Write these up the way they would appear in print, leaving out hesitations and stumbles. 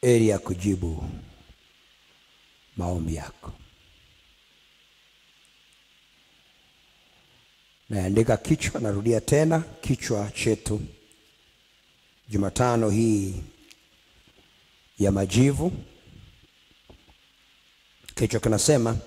ili ya kujibu maombi yako. Naandika kichwa, narudia tena kichwa chetu Jumatano hii ya majivu. Kichwa kinasema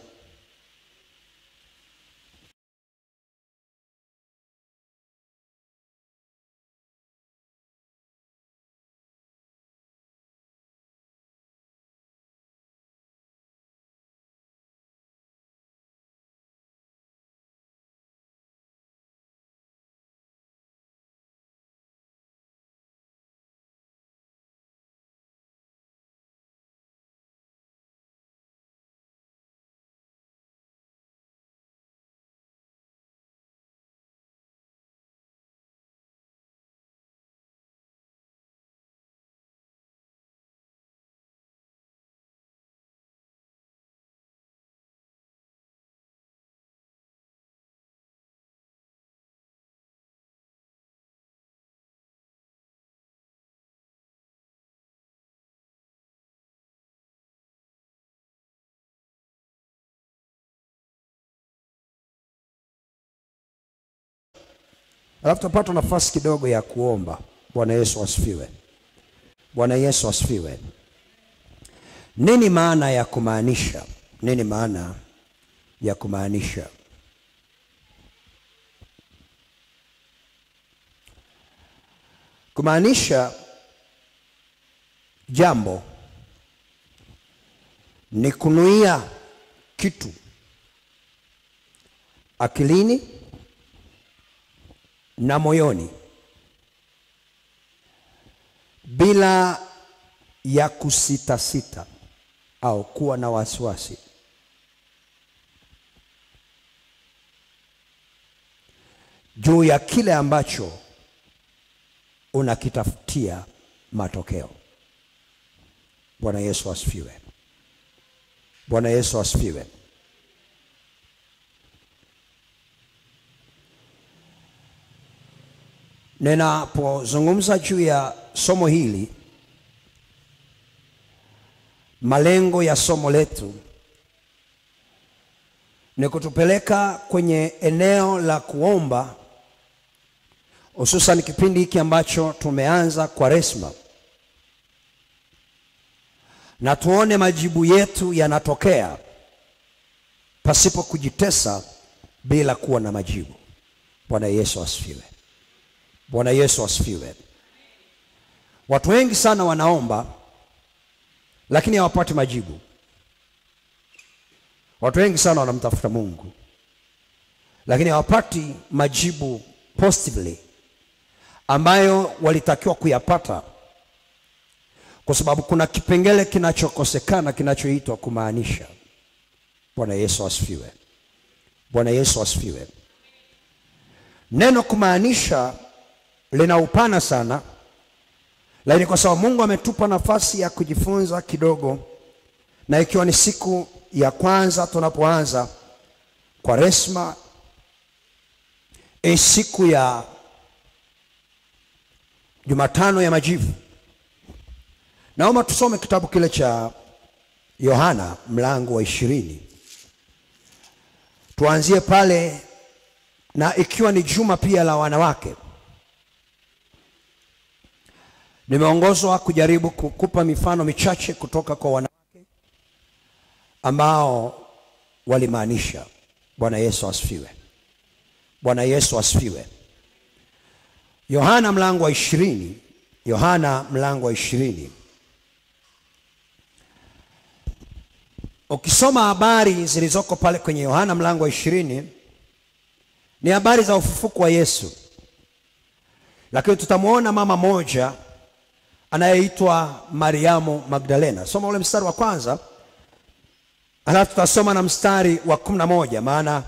alafu tupata nafasi kidogo ya kuomba. Bwana Yesu asifiwe. Bwana Yesu asifiwe. Nini maana ya kumaanisha? Nini maana ya kumaanisha? Kumaanisha jambo ni kunuia kitu akilini na moyoni bila ya kusita au kuwa na wasiwasi. Juu ya kile ambacho unakitafutia matokeo. Bwana Yesu asifiwe. Bwana Yesu asifiwe. Ninapozungumza juu ya somo hili, malengo ya somo letu ni kutupeleka kwenye eneo la kuomba, hususan kipindi hiki ambacho tumeanza Kwaresma, na tuone majibu yetu yanatokea pasipo kujitesa bila kuwa na majibu. Bwana Yesu asifiwe. Bwana Yesu asifiwe. Watu wengi sana wanaomba lakini hawapati majibu. Watu wengi sana wanamtafuta Mungu lakini hawapati majibu positively ambayo walitakiwa kuyapata, kwa sababu kuna kipengele kinachokosekana kinachoitwa kumaanisha. Bwana Yesu asifiwe. Bwana Yesu asifiwe. Neno kumaanisha lina upana sana, lakini kwa sababu Mungu ametupa nafasi ya kujifunza kidogo, na ikiwa ni siku ya kwanza tunapoanza Kwaresma, siku ya Jumatano ya majivu, naomba tusome kitabu kile cha Yohana mlango wa 20. Tuanzie pale, na ikiwa ni juma pia la wanawake, nimeongozwa kujaribu kukupa mifano michache kutoka kwa wanawake ambao walimaanisha. Bwana Yesu asifiwe. Bwana Yesu asifiwe. Yohana mlango wa 20. Yohana mlango wa 20. Ukisoma habari zilizoko pale kwenye Yohana mlango wa 20, ni habari za ufufuko wa Yesu. Lakini tutamuona mama moja anayeitwa Mariamu Magdalena. Soma ule mstari wa kwanza, alafu tutasoma na mstari wa 11, maana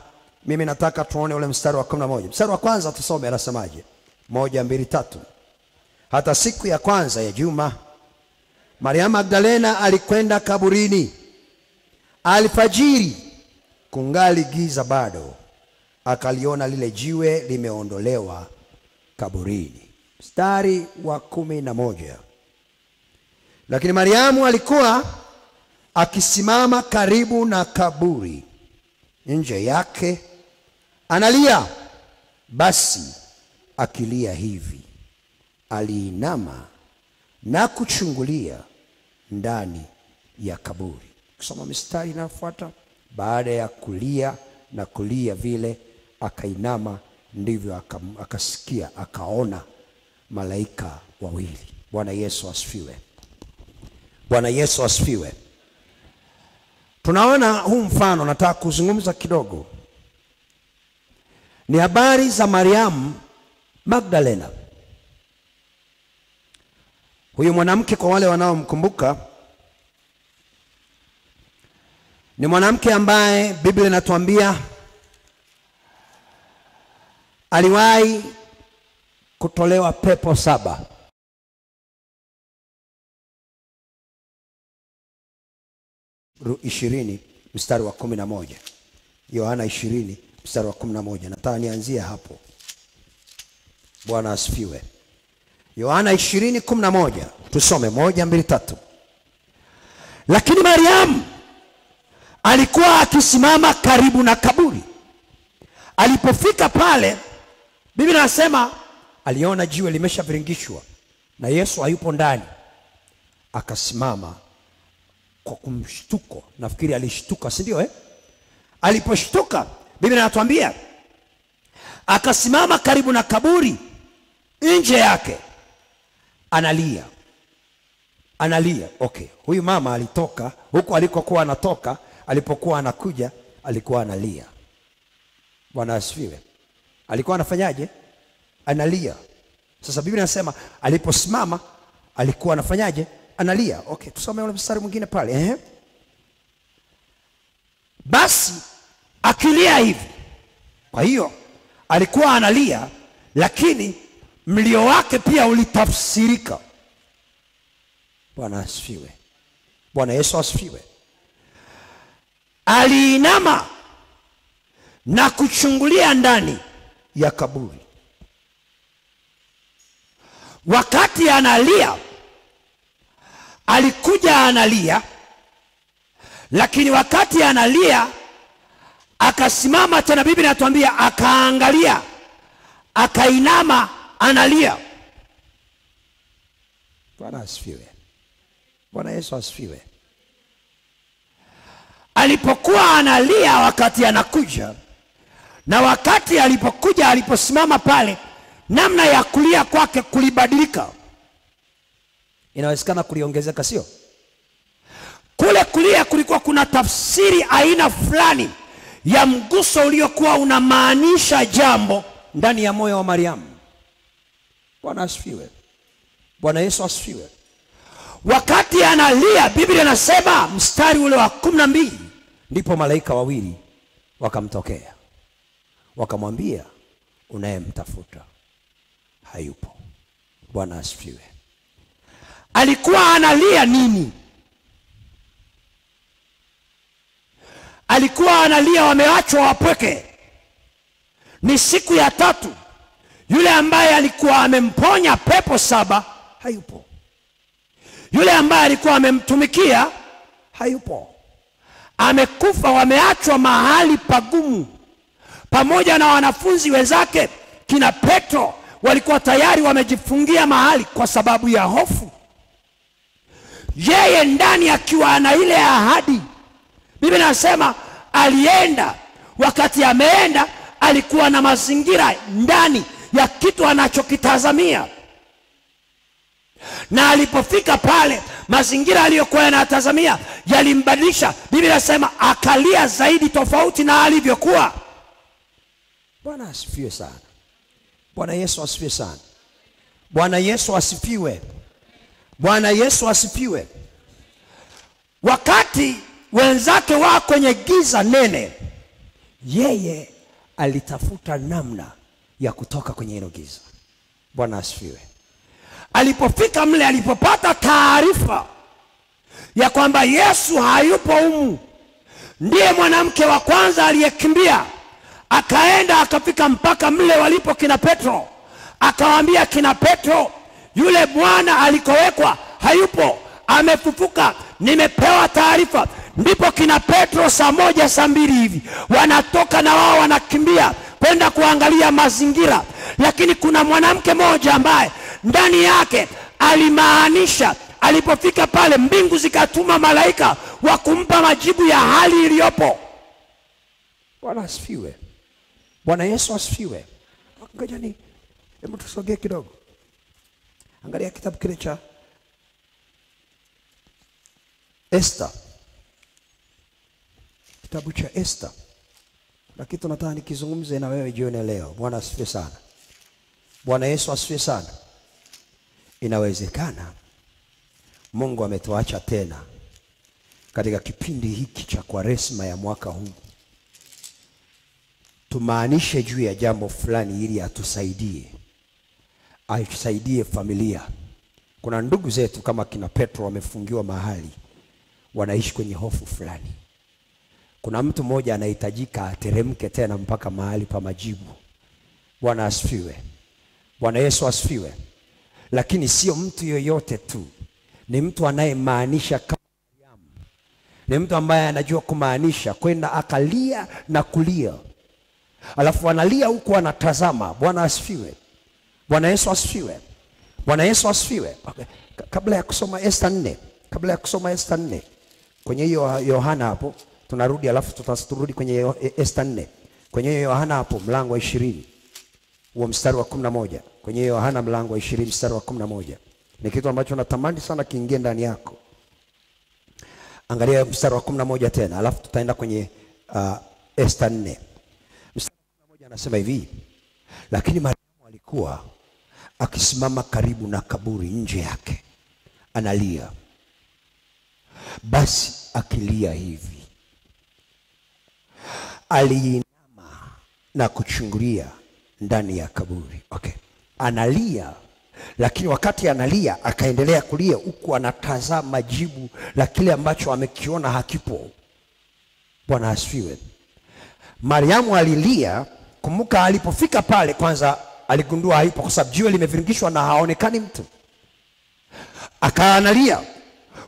mimi nataka tuone ule mstari wa 11. Mstari wa kwanza tusome, anasemaje? 1, 2, 3. Hata siku ya kwanza ya juma, Mariamu Magdalena alikwenda kaburini alfajiri, kungali giza bado, akaliona lile jiwe limeondolewa kaburini. Mstari wa 11. Lakini Mariamu alikuwa akisimama karibu na kaburi nje yake analia. Basi akilia hivi, aliinama na kuchungulia ndani ya kaburi. Kusoma mistari inayofuata, baada ya kulia na kulia vile, akainama, ndivyo akasikia, akaona malaika wawili. Bwana Yesu asifiwe. Bwana Yesu asifiwe. Tunaona huu mfano, nataka kuzungumza kidogo. Ni habari za Mariamu Magdalena. Huyu mwanamke, kwa wale wanaomkumbuka, ni mwanamke ambaye Biblia inatuambia aliwahi kutolewa pepo 7. Mstari wa 11. Yohana 20 mstari wa 11. Nataka nianzie hapo. Bwana asifiwe. Yohana 20:11. Tusome 1, 2, 3. Lakini Mariamu alikuwa akisimama karibu na kaburi. Alipofika pale, Biblia inasema aliona jiwe limeshaviringishwa na Yesu hayupo ndani. Akasimama kwa kumshtuko. Nafikiri alishtuka, si ndio? Aliposhtuka, Biblia inatuambia akasimama karibu na kaburi nje yake analia. Okay, huyu mama alitoka huko alikokuwa anatoka, alipokuwa anakuja alikuwa analia. Bwana asifiwe. Alikuwa anafanyaje? Analia. Sasa Biblia inasema aliposimama alikuwa anafanyaje? Analia. Okay, tusome ule mstari mwingine pale. Basi akilia hivi. Kwa hiyo alikuwa analia, lakini mlio wake pia ulitafsirika. Bwana asifiwe. Bwana Yesu asifiwe. Aliinama na kuchungulia ndani ya kaburi. Wakati analia, alikuja analia, lakini wakati analia akasimama tena. Biblia inatuambia akaangalia, akainama, analia. Bwana asifiwe. Bwana Yesu asifiwe. Alipokuwa analia wakati anakuja, na wakati alipokuja, aliposimama pale, namna ya kulia kwake kulibadilika. Inawezekana kuliongezeka, sio? Kule kulia kulikuwa kuna tafsiri aina fulani ya mguso uliokuwa unamaanisha jambo ndani ya moyo wa Mariamu. Bwana asifiwe. Bwana Yesu asifiwe. Wakati analia, Biblia inasema mstari ule wa 12, ndipo malaika wawili wakamtokea, wakamwambia unayemtafuta hayupo. Bwana asifiwe. Alikuwa analia nini? Alikuwa analia wameachwa wapweke. Ni siku ya 3. Yule ambaye alikuwa amemponya pepo 7 hayupo. Yule ambaye alikuwa amemtumikia hayupo. Amekufa, wameachwa mahali pagumu. Pamoja na wanafunzi wenzake kina Petro walikuwa tayari wamejifungia mahali kwa sababu ya hofu. Yeye ndani akiwa ana ile ahadi. Biblia inasema alienda, wakati ameenda alikuwa na mazingira ndani ya kitu anachokitazamia. Na alipofika pale, mazingira aliyokuwa yanatazamia yalimbadilisha. Biblia inasema akalia zaidi tofauti na alivyokuwa. Bwana asifiwe sana. Bwana Yesu asifiwe sana. Bwana Yesu asifiwe. Bwana Yesu asifiwe. Wakati wenzake wao kwenye giza nene, yeye alitafuta namna ya kutoka kwenye hilo giza. Bwana asifiwe. Alipofika mle, alipopata taarifa ya kwamba Yesu hayupo humu, ndiye mwanamke wa kwanza aliyekimbia, akaenda akafika mpaka mle walipo kina Petro. Akawaambia kina Petro, yule Bwana alikowekwa hayupo, amefufuka, nimepewa taarifa. Ndipo kina Petro saa 1 saa 2 hivi wanatoka na wao wanakimbia kwenda kuangalia mazingira. Lakini kuna mwanamke mmoja ambaye ndani yake alimaanisha, alipofika pale mbingu zikatuma malaika wa kumpa majibu ya hali iliyopo. Bwana asifiwe. Bwana Yesu asifiwe. Ngoja hebu tusogee kidogo. Angalia kitabu kile cha Esther. Kitabu cha Esther. Na kitu nataka nikizungumze na wewe jioni leo. Bwana asifiwe sana. Bwana Yesu asifiwe sana. Inawezekana Mungu ametuacha tena katika kipindi hiki cha Kwaresma ya mwaka huu, tumaanishe juu ya jambo fulani ili atusaidie familia. Kuna ndugu zetu kama kina Petro wamefungiwa mahali, wanaishi kwenye hofu fulani. Kuna mtu mmoja anahitajika ateremke tena mpaka mahali pa majibu. Bwana asifiwe. Bwana Yesu asifiwe. Lakini sio mtu yoyote tu, ni mtu anayemaanisha kama Mariamu. Ni mtu ambaye anajua kumaanisha, kwenda akalia na kulia, alafu analia huku anatazama. Bwana asifiwe. Bwana Yesu asifiwe. Bwana Yesu asifiwe. Okay. Kabla ya kusoma Esther 4, kwenye hiyo Yohana hapo tunarudi, alafu tutarudi kwenye Esther 4. Kwenye hiyo Yohana hapo mlango wa 20 huo mstari wa 11. Kwenye Yohana mlango wa 20 mstari wa 11. Ni kitu ambacho natamani sana kiingie ndani yako. Angalia mstari wa 11 tena, alafu tutaenda kwenye Esther 4. Mstari wa 11 anasema hivi: lakini Mariamu alikuwa akisimama karibu na kaburi nje yake, analia. Basi akilia hivi, aliinama na kuchungulia ndani ya kaburi. Okay. Analia, lakini wakati analia akaendelea kulia huku anatazama jibu la kile ambacho amekiona hakipo. Bwana asifiwe. Mariamu alilia. Kumbuka alipofika pale kwanza aligundua haipo kwa sababu jiwe limeviringishwa na haonekani mtu. Akaanalia.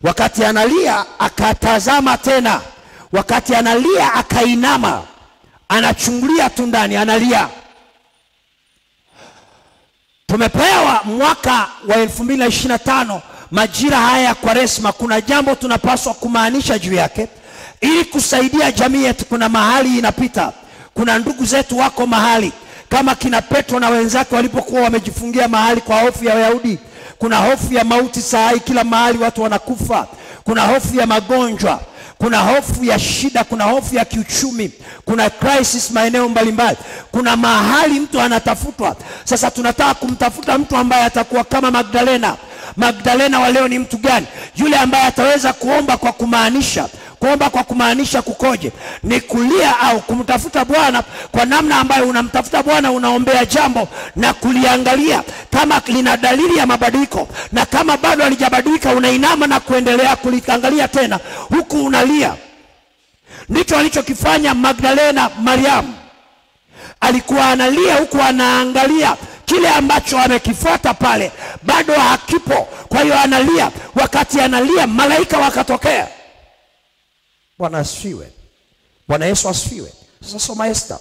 Wakati analia akatazama tena. Wakati analia akainama, anachungulia tu ndani, analia. Tumepewa mwaka wa 2025, majira haya ya Kwaresma. Kuna jambo tunapaswa kumaanisha juu yake ili kusaidia jamii yetu. Kuna mahali inapita, kuna ndugu zetu wako mahali kama kina Petro na wenzake walipokuwa wamejifungia mahali kwa hofu ya Wayahudi. Kuna hofu ya mauti saa hii, kila mahali watu wanakufa. Kuna hofu ya magonjwa, kuna hofu ya shida, kuna hofu ya kiuchumi, kuna crisis maeneo mbalimbali. Kuna mahali mtu anatafutwa. Sasa tunataka kumtafuta mtu ambaye atakuwa kama Magdalena. Magdalena wa leo ni mtu gani? Yule ambaye ataweza kuomba kwa kumaanisha. Kuomba kwa kumaanisha kukoje? Ni kulia au kumtafuta Bwana kwa namna ambayo unamtafuta Bwana, unaombea jambo na kuliangalia kama lina dalili ya mabadiliko, na kama bado halijabadilika unainama na kuendelea kuliangalia tena huku unalia. Ndicho alichokifanya Magdalena Mariamu. Alikuwa analia huku anaangalia kile ambacho amekifuata pale bado hakipo. Kwa hiyo analia. Wakati analia malaika wakatokea. Bwana asifiwe. Bwana Yesu asifiwe. Sasa soma Esther.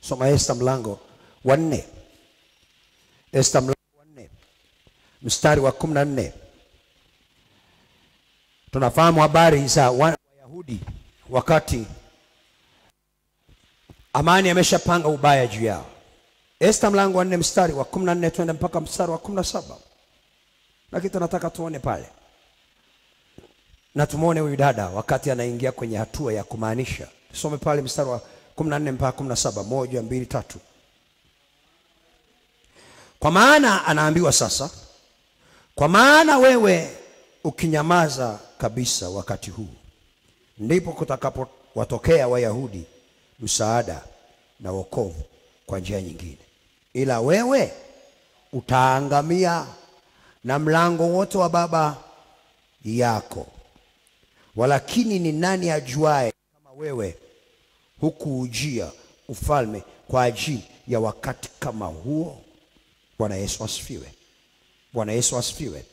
Soma Esther mlango wa 4. Esther mlango wa 4 mstari wa 14. Tunafahamu habari za Wayahudi wakati Amani ameshapanga ubaya juu yao. Esther mlango wa 4 mstari wa 14 twende mpaka mstari wa 17. Na kitu nataka tuone pale. Na tumuone huyu dada wakati anaingia kwenye hatua ya kumaanisha. Tusome pale mstari wa 14 mpaka 17. 1, 2, 3. Kwa maana anaambiwa sasa, kwa maana wewe ukinyamaza kabisa wakati huu, ndipo kutakapowatokea Wayahudi msaada na wokovu kwa njia nyingine. Ila wewe utaangamia na mlango wote wa baba yako. Walakini ni nani ajuaye kama wewe hukuujia ufalme kwa ajili ya wakati kama huo? Bwana Yesu asifiwe. Bwana Yesu asifiwe.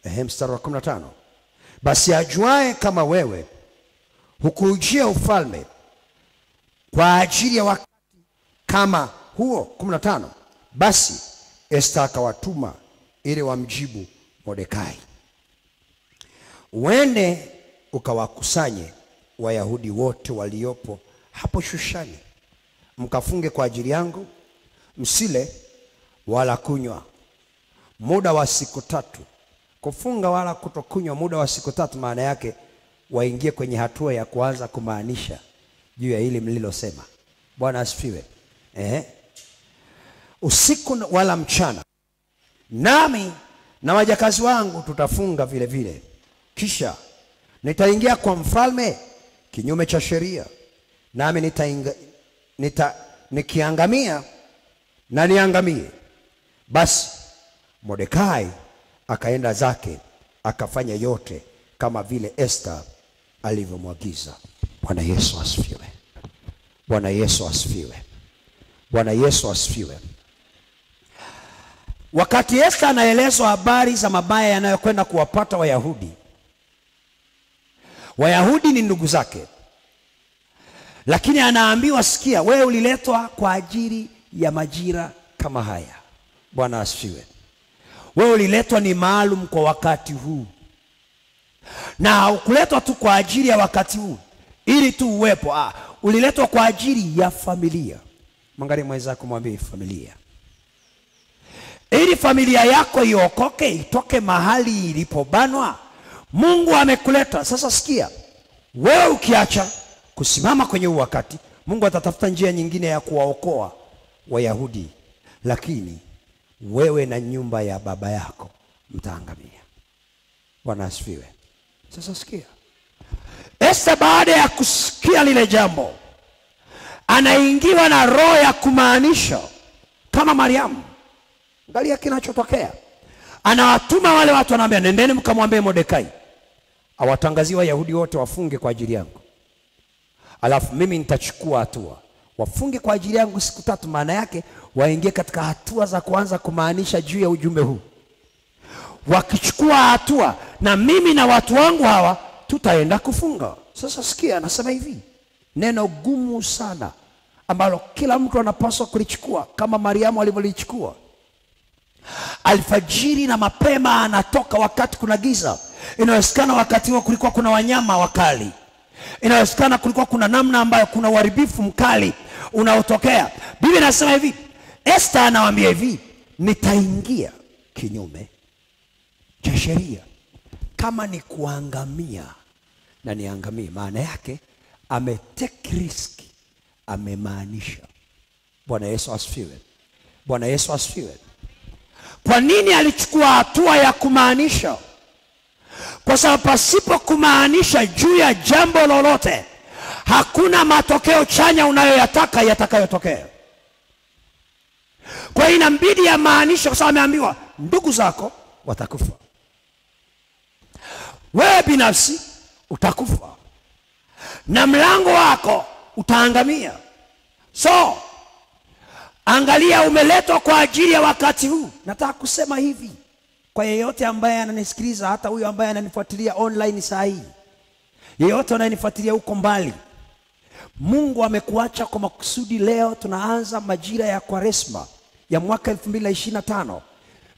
Mstari wa 15. Basi ajuae kama wewe hukujia ufalme kwa ajili ya wakati kama huo. 15. Basi Esta akawatuma ili wamjibu Mordekai, uende ukawakusanye Wayahudi wote waliopo hapo Shushani, mkafunge kwa ajili yangu, msile wala kunywa muda wa siku 3. Kufunga wala kutokunywa muda wa siku 3 maana yake waingie kwenye hatua ya kuanza kumaanisha juu ya hili mlilosema. Bwana asifiwe. Usiku wala mchana, nami na wajakazi wangu tutafunga vile vile. Kisha nitaingia kwa mfalme kinyume cha sheria, nami nikiangamia na niangamie. Basi Mordekai akaenda zake akafanya yote kama vile Esta alivyomwagiza. Bwana Yesu asifiwe. Bwana Yesu asifiwe. Bwana Yesu asifiwe. Wakati Esta anaelezwa habari za mabaya yanayokwenda kuwapata Wayahudi, Wayahudi ni ndugu zake, lakini anaambiwa, sikia, wewe uliletwa kwa ajili ya majira kama haya. Bwana asifiwe. Wewe uliletwa ni maalum kwa wakati huu, na ukuletwa tu kwa ajili ya wakati huu ili tu uwepo. Uliletwa kwa ajili ya familia. Mwangalie mwenzako, mwambie familia, ili familia yako iokoke, itoke mahali ilipobanwa. Mungu amekuleta. Sasa sikia, wewe ukiacha kusimama kwenye huu wakati, Mungu atatafuta njia nyingine ya kuwaokoa Wayahudi, lakini wewe na nyumba ya baba yako mtaangamia. Bwana asifiwe. Sasa sikia, Esta baada ya kusikia lile jambo, anaingiwa na roho ya kumaanisha kama Mariamu. Angalia kinachotokea. Anawatuma wale watu, anawaambia, nendeni mkamwambie Mordekai awatangazie Wayahudi wote wafunge kwa ajili yangu, alafu mimi nitachukua hatua. Wafunge kwa ajili yangu siku 3, maana yake waingie katika hatua za kuanza kumaanisha juu ya ujumbe huu. Wakichukua hatua, na mimi na watu wangu hawa tutaenda kufunga. Sasa sikia, anasema hivi, neno gumu sana ambalo kila mtu anapaswa kulichukua kama Mariamu alivyolichukua. Alfajiri na mapema anatoka wakati kuna giza. Inawezekana wakati huo kulikuwa kuna wanyama wakali. Inawezekana kulikuwa kuna namna ambayo kuna uharibifu mkali unaotokea. Biblia inasema hivi, Esta anawaambia hivi, nitaingia kinyume cha sheria. Kama ni kuangamia na niangamie. Maana yake take risk, amemaanisha. Bwana Yesu asifiwe. Bwana Yesu asifiwe. Kwa nini alichukua hatua ya kumaanisha? Kwa sababu pasipo kumaanisha juu ya jambo lolote, hakuna matokeo chanya unayoyataka yatakayotokea. Kwa hiyo inabidi ya maanisha, kwa sababu ameambiwa ndugu zako watakufa, wewe binafsi utakufa, na mlango wako utaangamia. So angalia, umeletwa kwa ajili ya wakati huu. Nataka kusema hivi kwa yeyote ambaye ananisikiliza, hata huyo ambaye ananifuatilia online saa hii, yeyote anayenifuatilia huko mbali, Mungu amekuacha kwa makusudi. Leo tunaanza majira ya Kwaresma ya mwaka 2025.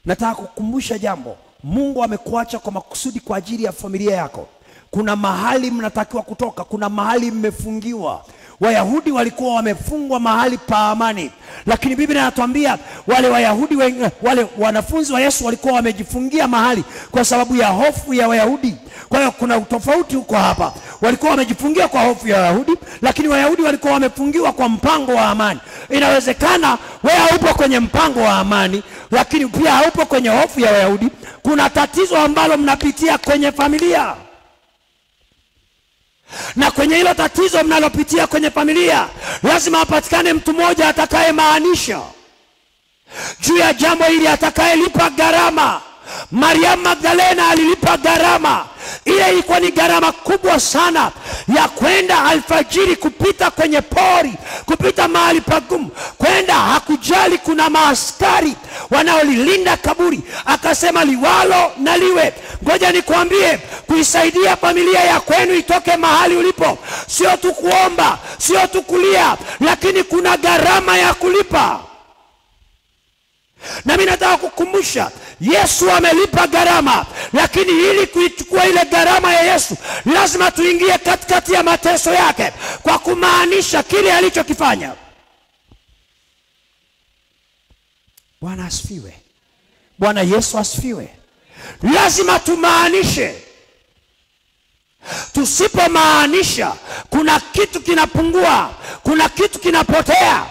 Nataka kukumbusha jambo, Mungu amekuacha kwa makusudi kwa ajili ya familia yako. Kuna mahali mnatakiwa kutoka, kuna mahali mmefungiwa. Wayahudi walikuwa wamefungwa mahali pa amani, lakini Biblia inatuambia wale Wayahudi wale wanafunzi wa Yesu walikuwa wamejifungia mahali kwa sababu ya hofu ya Wayahudi. Kwa hiyo kuna utofauti huko hapa. Walikuwa wamejifungia kwa hofu ya Wayahudi, lakini Wayahudi walikuwa wamefungiwa kwa mpango wa amani. Inawezekana wewe haupo kwenye mpango wa amani, lakini pia haupo kwenye hofu ya Wayahudi. Kuna tatizo ambalo mnapitia kwenye familia, na kwenye hilo tatizo mnalopitia kwenye familia, lazima apatikane mtu mmoja atakaye maanisha juu ya jambo hili, atakayelipa gharama. Mariamu Magdalena alilipa gharama. Ile ilikuwa ni gharama kubwa sana ya kwenda alfajiri, kupita kwenye pori, kupita mahali pagumu, kwenda. Hakujali kuna maaskari wanaolilinda kaburi. Akasema liwalo na liwe. Ngoja nikwambie, kuisaidia familia ya kwenu itoke mahali ulipo, sio tu kuomba, sio tu kulia, lakini kuna gharama ya kulipa. Na mimi nataka kukumbusha, Yesu amelipa gharama, lakini ili kuichukua ile gharama ya Yesu, lazima tuingie katikati ya mateso yake, kwa kumaanisha kile alichokifanya. Bwana asifiwe. Bwana Yesu asifiwe. Lazima tumaanishe. Tusipomaanisha, kuna kitu kinapungua, kuna kitu kinapotea.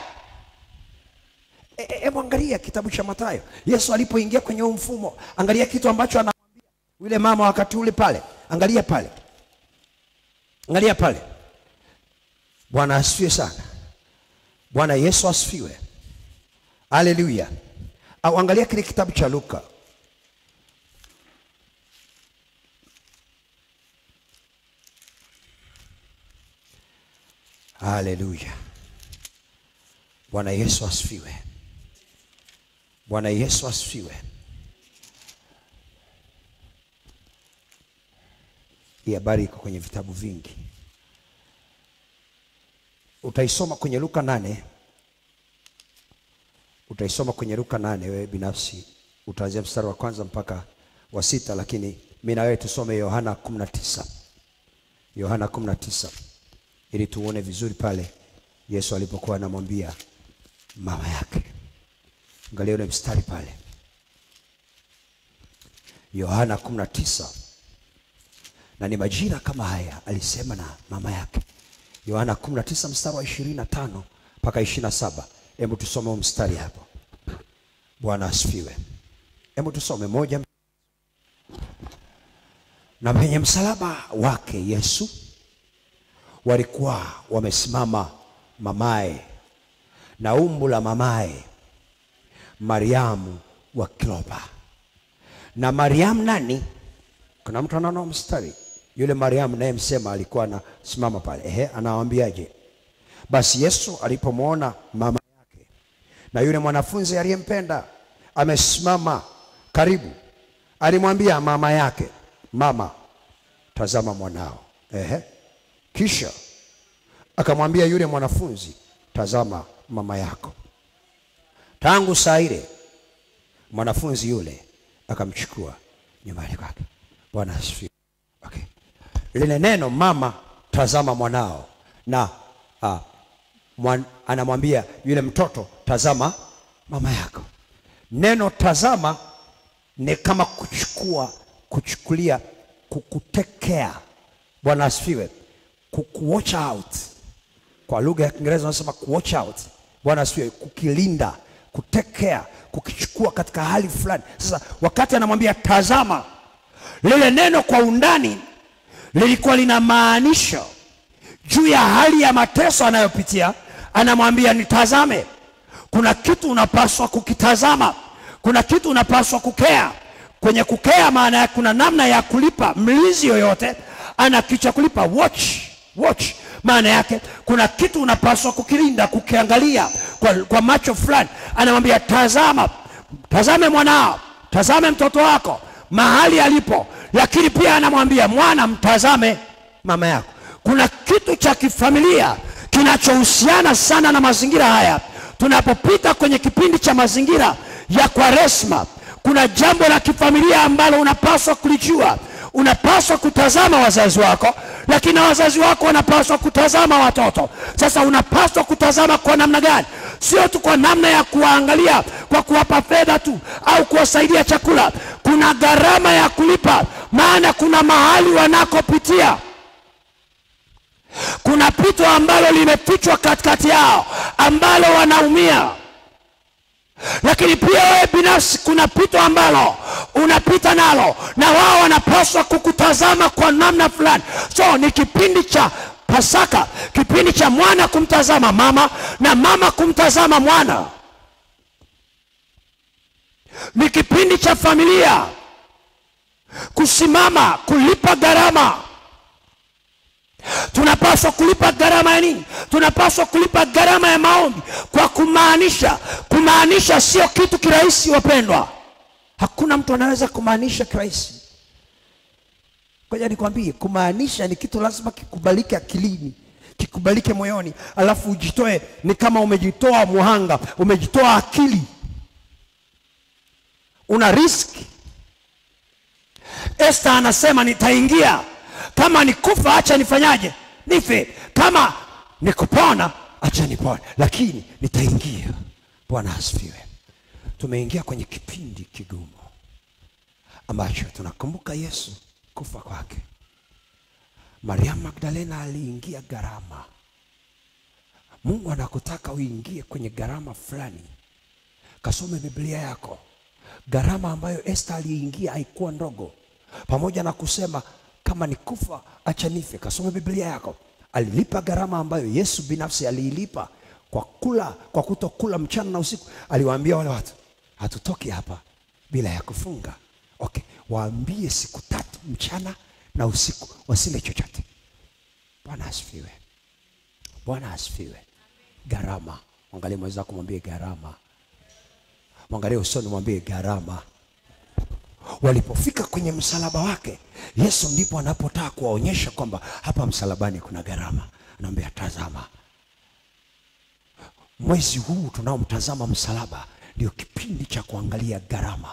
Angalia kitabu cha Mathayo. Yesu alipoingia kwenye huo mfumo, angalia kitu ambacho anamwambia yule mama wakati ule pale. Angalia pale. Angalia pale. Bwana asifiwe sana. Bwana Yesu asifiwe. Haleluya. Au angalia kile kitabu cha Luka. Haleluya. Bwana Yesu asifiwe. Bwana Yesu asifiwe. Hii habari iko kwenye vitabu vingi. Utaisoma kwenye Luka 8. Utaisoma kwenye Luka 8 wewe binafsi. Utaanzia mstari wa kwanza mpaka wa 6, lakini mimi na wewe tusome Yohana 19. Yohana 19. Ili tuone vizuri pale Yesu alipokuwa anamwambia mama yake. Angalia ule mstari pale. Yohana 19. Na ni majira kama haya alisema na mama yake. Yohana 19 mstari wa 25 mpaka 27. Hebu tusome mstari hapo. Bwana asifiwe. Hebu tusome moja. Na penye msalaba wake Yesu walikuwa wamesimama mamaye na umbu la mamaye Mariamu wa Klopa. Na Mariamu nani? Kuna mtu anaona mstari? Yule Mariamu naye msema alikuwa anasimama pale. Anawaambiaje? Basi Yesu alipomwona mama yake na yule mwanafunzi aliyempenda amesimama karibu, alimwambia mama yake, mama, tazama mwanao. Kisha akamwambia yule mwanafunzi, tazama mama yako. Tangu saa ile mwanafunzi yule akamchukua nyumbani kwake. Bwana asifiwe. Okay. Lile neno mama, tazama mwanao, na anamwambia yule mtoto, tazama mama yako. Neno tazama ni kama kuchukulia, kukutekea. Bwana asifiwe. Watch out. Kwa lugha ya Kiingereza wanasema watch out. Bwana asifiwe. Kukilinda, kutekea, kukichukua katika hali fulani. Sasa wakati anamwambia tazama, lile neno kwa undani lilikuwa linamaanisha juu ya hali ya mateso anayopitia. Anamwambia nitazame. Kuna kitu unapaswa kukitazama. Kuna kitu unapaswa kukea. Kwenye kukea maana ya kuna namna ya kulipa. Mlinzi yoyote ana kicha kulipa. Watch. Maana yake kuna kitu unapaswa kukilinda, kukiangalia kwa macho fulani. Anamwambia tazama, tazame mwanao, tazame mtoto wako mahali alipo. Lakini pia anamwambia mwana, mtazame mama yako. Kuna kitu cha kifamilia kinachohusiana sana na mazingira haya. Tunapopita kwenye kipindi cha mazingira ya Kwaresma, kuna jambo la kifamilia ambalo unapaswa kulijua. Unapaswa kutazama wazazi wako, lakini wazazi wako wanapaswa kutazama watoto. Sasa unapaswa kutazama kwa namna gani? Sio tu kwa namna ya kuangalia kwa kuwapa fedha tu au kuwasaidia chakula. Kuna gharama ya kulipa, maana kuna mahali wanakopitia. Kuna pito ambalo limefichwa katikati yao ambalo wanaumia. Lakini pia wewe binafsi kuna pito ambalo unapita nalo, na wao wanapaswa kukutazama kwa namna fulani. So ni kipindi cha Pasaka, kipindi cha mwana kumtazama mama na mama kumtazama mwana. Ni kipindi cha familia. kusimama kulipa gharama. Tunapaswa kulipa gharama ya nini? Tunapaswa kulipa gharama ya maombi, kwa kumaanisha sio kitu kirahisi wapendwa. Hakuna mtu anaweza kumaanisha kirahisi. Ngoja nikwambie, kumaanisha ni kitu lazima kikubalike akilini, kikubalike moyoni, alafu ujitoe. Ni kama umejitoa muhanga, umejitoa akili, una risk. Esther anasema nitaingia, kama nikufa acha nifanyaje? Nife. Kama nikupona acha nipone, lakini nitaingia. Bwana asifiwe. Tumeingia kwenye kipindi kigumu ambacho tunakumbuka Yesu kufa kwake. Mariamu Magdalena aliingia gharama. Mungu anakutaka uingie kwenye gharama fulani. Kasome Biblia yako. Gharama ambayo Esther aliingia haikuwa ndogo. Pamoja na kusema kama nikufa acha nife, kasome Biblia yako. Alilipa gharama ambayo Yesu binafsi aliilipa kwa kutokula mchana na usiku. Aliwaambia wale watu, hatutoki hapa bila ya kufunga. Okay, waambie siku 3 mchana na usiku wasile chochote. Bwana asifiwe. Bwana asifiwe. Gharama. Mwangalie mwenzako mwambie gharama. Mwangalie usoni mwambie gharama. Walipofika kwenye msalaba wake, Yesu ndipo anapotaka kuwaonyesha kwamba hapa msalabani kuna gharama. Anaambia tazama. Mwezi huu tunaomtazama msalaba ndio kipindi cha kuangalia gharama.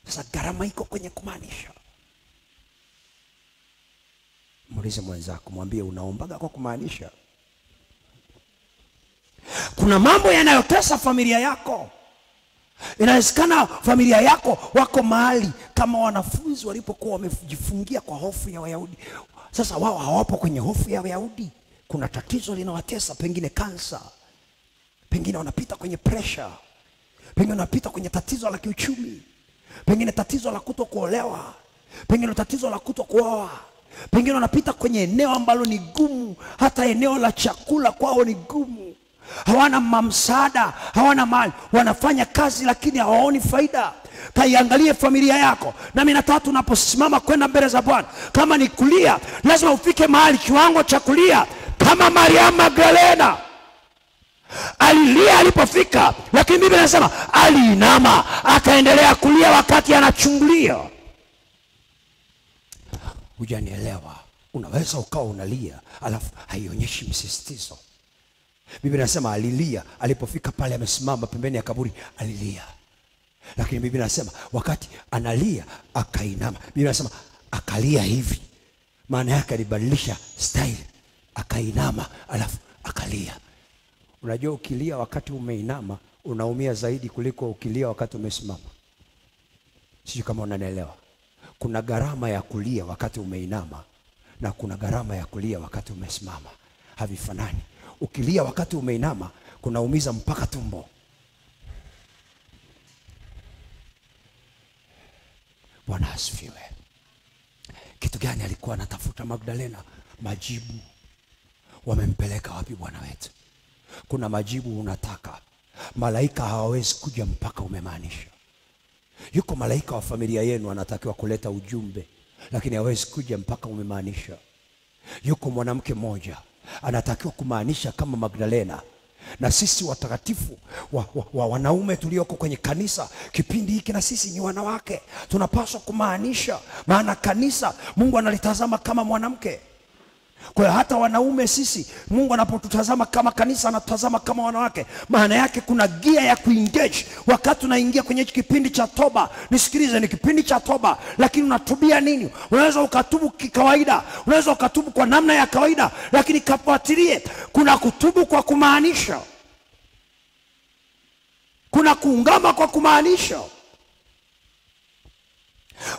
Sasa gharama iko kwenye kumaanisha. Muulize mwenzako, mwambie unaombaga kwa kumaanisha. Kuna mambo yanayotesa familia yako. Inawezekana familia yako wako mahali kama wanafunzi walipokuwa wamejifungia kwa hofu ya Wayahudi. Sasa wao hawapo kwenye hofu ya Wayahudi. Kuna tatizo linawatesa, pengine kansa, pengine wanapita kwenye pressure, pengine wanapita kwenye tatizo la kiuchumi, pengine tatizo la kutokuolewa, pengine tatizo la kutokuoa, pengine wanapita kwenye eneo ambalo ni gumu, hata eneo la chakula kwao ni gumu. Hawana msaada, hawana mali, wanafanya kazi lakini hawaoni faida. Kaiangalie familia yako. Na mimi nataka tunaposimama kwenda mbele za Bwana, kama ni kulia, lazima ufike mahali kiwango cha kulia kama Mariamu Magdalena. Alilia alipofika, lakini Biblia inasema aliinama akaendelea kulia wakati anachungulia. Hujanielewa? Unaweza ukawa unalia alafu haionyeshi msisitizo. Biblia inasema alilia alipofika pale amesimama pembeni ya kaburi, alilia. Lakini Biblia inasema wakati analia akainama. Biblia inasema akalia hivi. Maana yake alibadilisha style, akainama alafu akalia. Unajua ukilia wakati umeinama unaumia zaidi kuliko ukilia wakati umesimama. Sijui kama unanielewa. Kuna gharama ya kulia wakati umeinama na kuna gharama ya kulia wakati umesimama. Havifanani. Ukilia wakati umeinama kunaumiza mpaka tumbo. Bwana asifiwe. Kitu gani alikuwa anatafuta Magdalena? Majibu. Wamempeleka wapi Bwana wetu? Kuna majibu unataka. Malaika hawawezi kuja mpaka umemaanisha. Yuko malaika wa familia yenu anatakiwa kuleta ujumbe, lakini hawezi kuja mpaka umemaanisha. Yuko mwanamke mmoja anatakiwa kumaanisha kama Magdalena. Na sisi watakatifu wanaume tulioko kwenye kanisa kipindi hiki, na sisi ni wanawake, tunapaswa kumaanisha. Maana kanisa Mungu analitazama kama mwanamke. Kwa hiyo hata wanaume sisi, Mungu anapotutazama kama kanisa anatutazama kama wanawake. Maana yake kuna gia ya kuengage wakati tunaingia kwenye kipindi cha toba. Nisikilize, ni kipindi cha toba, lakini unatubia nini? Unaweza ukatubu kikawaida, unaweza ukatubu kwa namna ya kawaida, lakini kafuatilie, kuna kutubu kwa kumaanisha. Kuna kuungama kwa kumaanisha.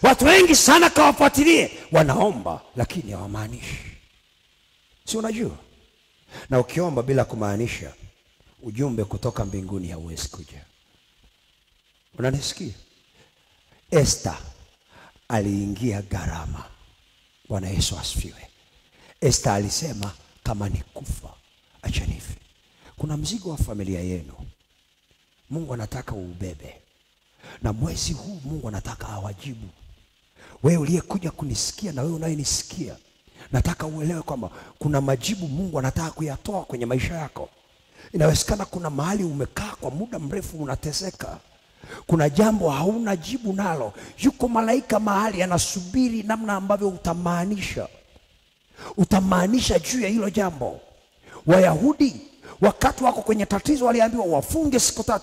Watu wengi sana kawafuatilie, wanaomba lakini hawamaanishi. Si unajua? Na ukiomba bila kumaanisha, ujumbe kutoka mbinguni hauwezi kuja. Unanisikia? Esther aliingia gharama. Bwana Yesu asifiwe. Esther alisema kama ni kufa acha nife. Kuna mzigo wa familia yenu Mungu anataka uubebe. Na mwezi huu Mungu anataka awajibu. Wewe uliyekuja kunisikia na wewe unayenisikia, nataka uelewe kwamba kuna majibu Mungu anataka kuyatoa kwenye maisha yako. Inawezekana kuna mahali umekaa kwa muda mrefu unateseka. Kuna jambo hauna jibu nalo. Yuko malaika mahali anasubiri namna ambavyo utamaanisha juu ya hilo jambo. Wayahudi wakati wako kwenye tatizo waliambiwa wafunge siku 3.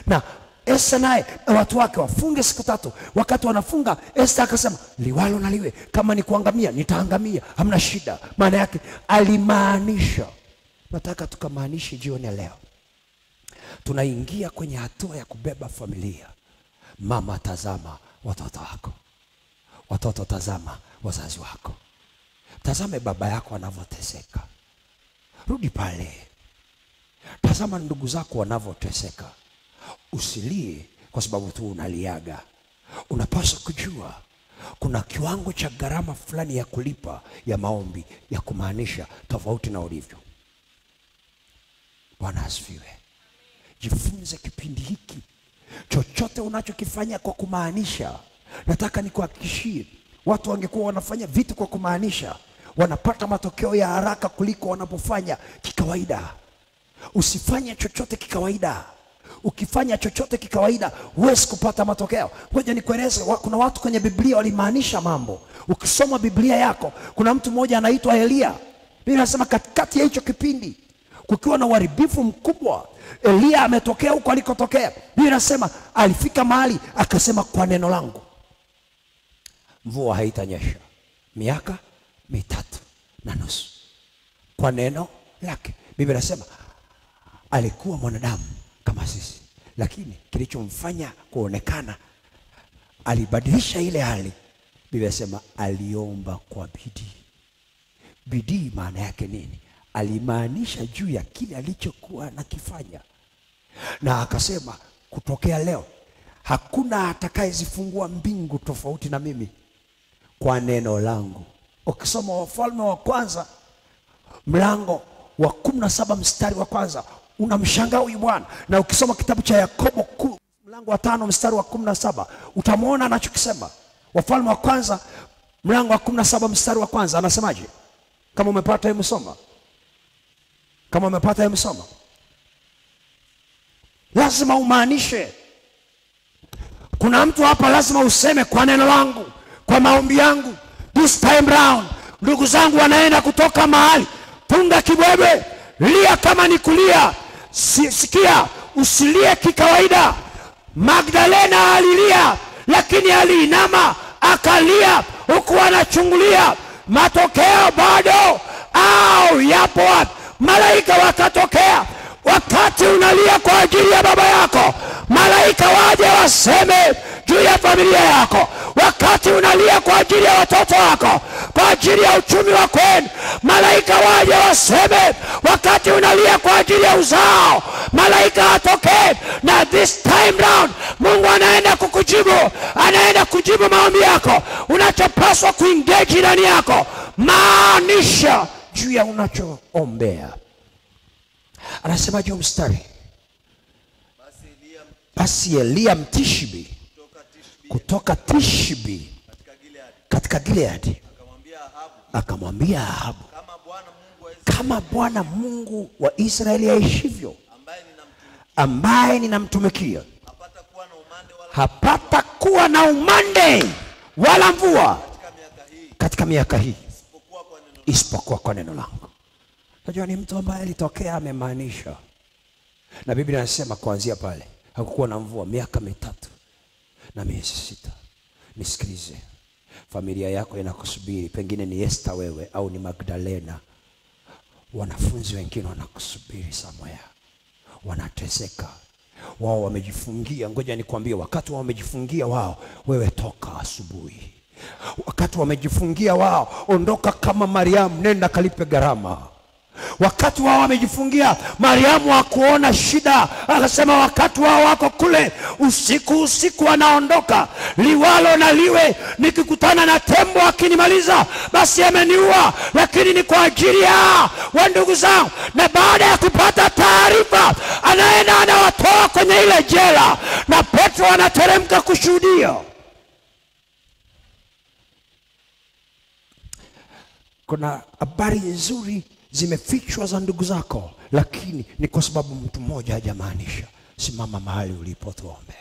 Na Esta naye watu wake wafunge siku 3. Wakati wanafunga, Esta akasema liwalo na liwe, kama ni kuangamia nitaangamia, hamna shida. Maana yake alimaanisha. Nataka tukamaanishe jioni leo. Tunaingia kwenye hatua ya kubeba familia. Mama, tazama watoto wako. Watoto, tazama wazazi wako. Tazame baba yako anavyoteseka. Rudi pale. Tazama ndugu zako wanavyoteseka. Usilie kwa sababu tu unaliaga. Unapaswa kujua kuna kiwango cha gharama fulani ya kulipa ya maombi ya kumaanisha tofauti na ulivyo. Bwana asifiwe. Jifunze kipindi hiki. Chochote unachokifanya kwa kumaanisha, nataka nikuhakikishie, watu wangekuwa wanafanya vitu kwa kumaanisha, wanapata matokeo ya haraka kuliko wanapofanya kikawaida. Usifanye chochote kikawaida. Ukifanya chochote kikawaida, huwezi kupata matokeo. Ngoja nikueleze, kuna watu kwenye Biblia walimaanisha mambo. Ukisoma Biblia yako, kuna mtu mmoja anaitwa Elia. Biblia inasema katikati ya hicho kipindi kukiwa na uharibifu mkubwa, Elia ametokea huko alikotokea. Biblia inasema alifika mahali akasema, kwa neno langu mvua haitanyesha miaka 3.5. Kwa neno lake. Biblia inasema alikuwa mwanadamu kama sisi, lakini kilichomfanya kuonekana alibadilisha ile hali. Biblia inasema aliomba kwa bidii. Bidii maana yake nini? Alimaanisha juu ya kile alichokuwa anakifanya. Na akasema kutokea leo hakuna atakayezifungua mbingu tofauti na mimi kwa neno langu. Ukisoma Wafalme wa kwanza mlango wa 17 mstari wa kwanza, unamshangaa huyu Bwana. Na ukisoma kitabu cha Yakobo mlango wa 5 mstari wa 17, utamwona anachokisema. Wafalme wa kwanza mlango wa 17 mstari wa kwanza anasemaje? Kama umepata hebu soma. Kama umepata hebu soma. Lazima umaanishe. Kuna mtu hapa lazima useme kwa neno langu, kwa maombi yangu. This time round, ndugu zangu wanaenda kutoka mahali. Punga kibwebe, lia kama ni kulia. Sikia, usilie kikawaida. Magdalena alilia, lakini aliinama akalia huku anachungulia matokeo bado au yapo wapi. Malaika wakatokea. Wakati unalia kwa ajili ya baba yako, malaika waje waseme juu ya familia yako. Wakati unalia kwa ajili ya watoto wako, kwa ajili ya uchumi wa kwenu, malaika waje waseme. Wakati unalia kwa ajili ya uzao, malaika atokee. Na this time round Mungu anaenda kukujibu, anaenda kujibu maombi yako. Unachopaswa kuengage ndani yako, maanisha juu ya unachoombea. Anasema juu mstari, basi Elia Mtishbi kutoka Tishbi katika Gileadi akamwambia Ahabu, kama Bwana Mungu wa Israeli aishivyo, ambaye ninamtumikia, hapata kuwa na umande wala mvua katika miaka hii isipokuwa kwa neno langu. Unajua ni mtu ambaye alitokea amemaanisha. Na Biblia inasema kuanzia pale hakukuwa na mvua miaka 3 na miezi 6. Nisikilize, familia yako inakusubiri. Pengine ni Esther wewe, au ni Magdalena. Wanafunzi wengine wanakusubiri somewhere, wanateseka. Wao wamejifungia. Ngoja nikwambie, wakati wao wamejifungia wao, wewe toka asubuhi. Wakati wamejifungia wao, ondoka kama Mariamu, nenda kalipe gharama. Wakati wao wamejifungia, Mariamu hakuona shida, akasema wakati wao wako kule, usiku wanaondoka. Liwalo na liwe, nikikutana na tembo akinimaliza basi ameniua, lakini ni kwa ajili ya ndugu zangu. Na baada ya kupata taarifa, anaenda anawatoa kwenye ile jela, na Petro anateremka kushuhudia. Kuna habari nzuri zimefichwa za ndugu zako, lakini ni kwa sababu mtu mmoja hajamaanisha. Simama mahali ulipo tuombe.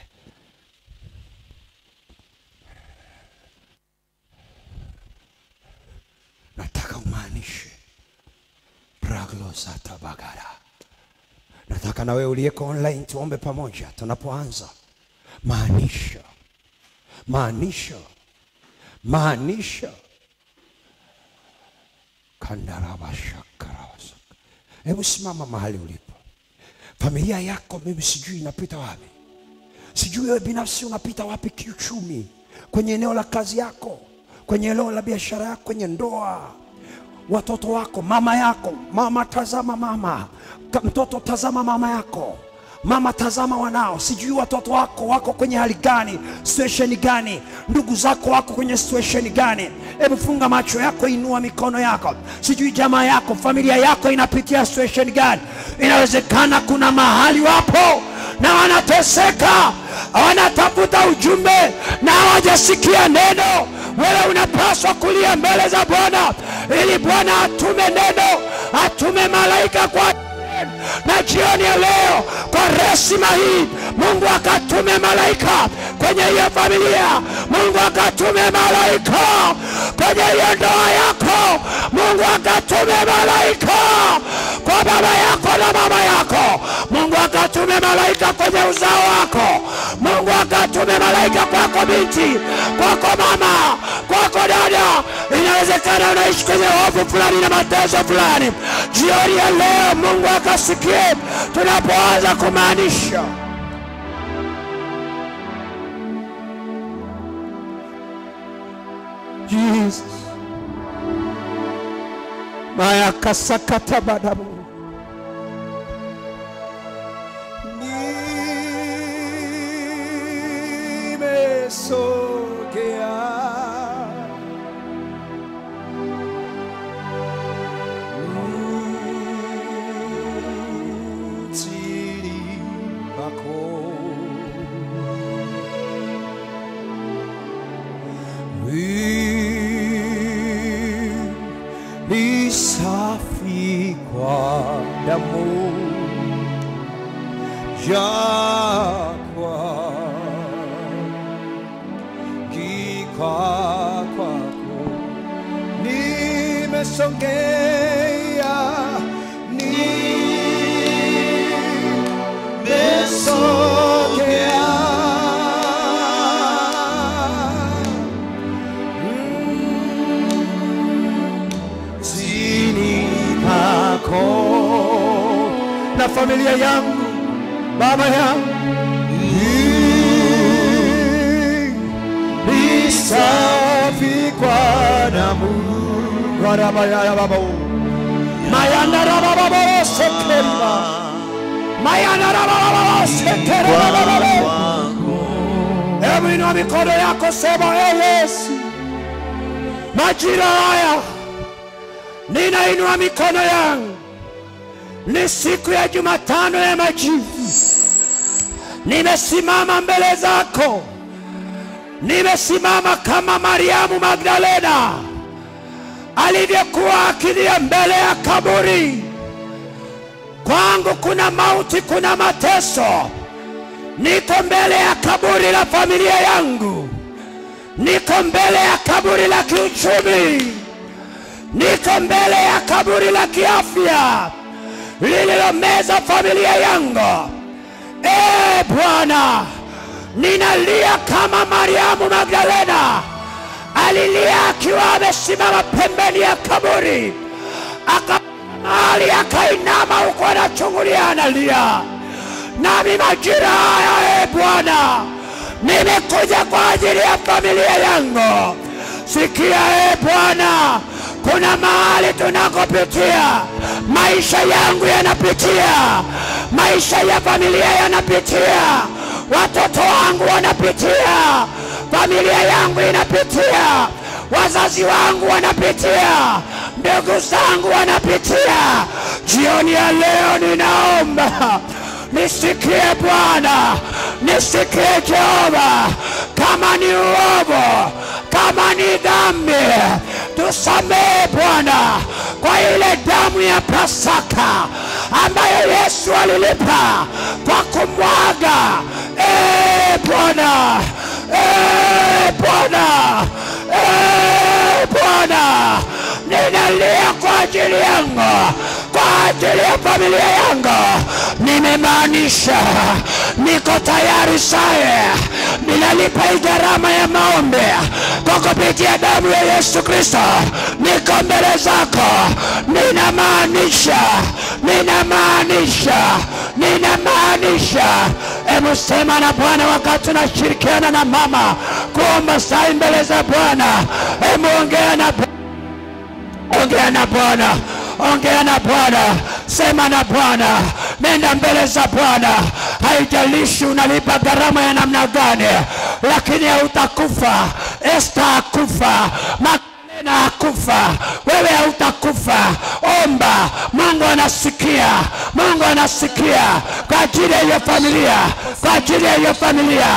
Nataka umaanishe. Raglo zata bagara. Nataka na wewe uliyeko online tuombe pamoja tunapoanza. Maanisha. Maanisha. Maanisha. Kandarabashakarawasa. Hebu simama mahali ulipo. Familia yako mimi sijui inapita wapi. Sijui wewe binafsi unapita wapi kiuchumi, kwenye eneo la kazi yako, kwenye eneo la biashara yako, kwenye ndoa. Watoto wako, mama yako, mama tazama mama, mtoto tazama mama yako, mama tazama wanao. Sijui watoto wako wako kwenye hali gani, situation gani, ndugu zako wako kwenye situation gani. Hebu funga macho yako, inua mikono yako. Sijui jamaa yako, familia yako inapitia situation gani. Inawezekana kuna mahali wapo na wanateseka, wanatafuta ujumbe na hawajasikia neno. Wewe unapaswa kulia mbele za Bwana ili Bwana atume neno, atume malaika kwa na jioni ya leo kwa resima hii Mungu akatume malaika kwenye hiyo familia. Mungu akatume malaika kwenye hiyo ndoa yako. Mungu akatume malaika kwa baba yako na mama yako. Mungu akatume malaika kwenye uzao wako. Mungu akatume malaika kwako binti, kwako mama, kwako dada. Inawezekana unaishi kwenye hofu fulani na mateso fulani. Jioni ya leo Mungu akasikie tunapoanza kumaanisha. Jesus. Maya kasakata badabu. Nimesogea. Ni safi kwa damu yako, kwako nimesogea, nimesogea. Na familia yangu, baba yangu, ni safi kwa damu. Garaba ya baba, mayana baba baba sekema, mayana baba sekema. Hebu inua mikono yako, sema Yesu, majira haya ninainua mikono yangu. Ni siku ya Jumatano ya Majivu. Nimesimama mbele zako. Nimesimama kama Mariamu Magdalena alivyokuwa akilia mbele ya kaburi. Kwangu kuna mauti, kuna mateso. Niko mbele ya kaburi la familia yangu. Niko mbele ya kaburi la kiuchumi. Niko mbele ya kaburi la kiafya lililomeza familia yangu. Bwana, ninalia kama Mariamu Magdalena alilia akiwa amesimama pembeni ya kaburi. Akainama huko anachungulia, analia. Nami majira haya Bwana, nimekuja kwa ajili ya familia yangu. Sikia Bwana, kuna mahali tunakopitia, maisha yangu yanapitia, maisha ya familia yanapitia, watoto wangu wanapitia, familia yangu inapitia, wazazi wangu wanapitia, ndugu zangu wanapitia. Jioni ya leo ninaomba nisikie Bwana, nisikie Jehova. Kama ni uovu, kama ni dhambi, tusamehe Bwana kwa ile damu ya Pasaka ambayo Yesu alilipa kwa kumwaga. Bwana, Bwana, Bwana, ninalia kwa ajili yangu, kwa ajili ya familia yangu. Nimemaanisha niko tayari sasa, ninalipa gharama ya maombi kwa kupitia damu ya Yesu Kristo. Niko mbele zako, ninamaanisha. Hebu sema na Bwana wakati tunashirikiana na mama kuomba sai mbele za Bwana. Hebu ongea na Bwana. Ongea na Bwana, sema na Bwana, nenda mbele za Bwana. Haijalishi unalipa gharama ya namna gani, lakini hautakufa. Esther hakufa, Magdalena hakufa, wewe hautakufa. Omba, Mungu anasikia, kwa ajili ya hiyo familia,